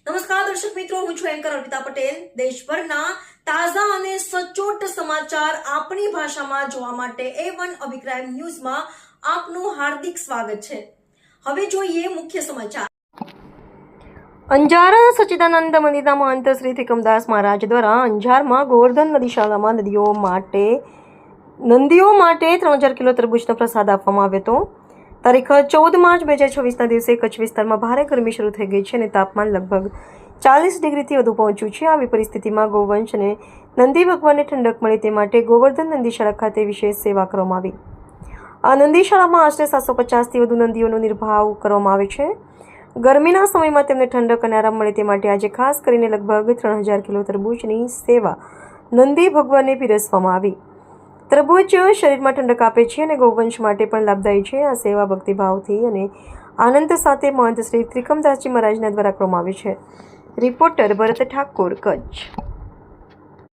નમસ્કાર દર્શક મિત્રો, હું છું એન્કર અર્પિતા પટેલ। દેશભરના તાજા અને સચોટ સમાચાર આપણી ભાષામાં જોવા માટે A1 અભિપ્રાય ન્યૂઝમાં આપનું હાર્દિક સ્વાગત છે। હવે જોઈએ મુખ્ય સમાચાર। અંજાર સચ્ચિદાનંદ મંદિરના મહંત શ્રી ત્રિકમદાસ મહારાજ દ્વારા અંજારમાં ગોવર્ધન નદીશાળામાં નંદીઓ માટે 3000 કિલો તરબૂચનો પ્રસાદ આપવામાં આવ્યો હતો। તારીખ 14 માર્ચ 2024ના દિવસે કચ્છ વિસ્તારમાં ભારે ગરમી શરૂ થઈ ગઈ છે અને તાપમાન લગભગ 40 ડિગ્રીથી વધુ પહોંચ્યું છે। આવી પરિસ્થિતિમાં ગૌવંશ અને નંદી ભગવાનને ઠંડક મળે તે માટે ગોવર્ધન નંદીશાળા ખાતે વિશેષ સેવા કરવામાં આવી। આ નંદીશાળામાં આશરે 750થી વધુ નંદીઓનો નિર્ભાવ કરવામાં આવે છે। ગરમીના સમયમાં તેમને ઠંડક અને આરામ મળે તે માટે આજે ખાસ કરીને લગભગ 3000 કિલો તરબૂચની સેવા નંદી ભગવાનને પીરસવામાં આવી। તરબૂચ શરીરમાં ઠંડક આપે છે અને ગૌવંશ માટે પણ લાભદાયી છે। આ સેવા ભક્તિભાવથી અને આનંદ સાથે મહંત શ્રી ત્રિકમદાસજી મહારાજના દ્વારા કરવામાં આવી છે। રિપોર્ટર ભરત ઠાકોર, કચ્છ।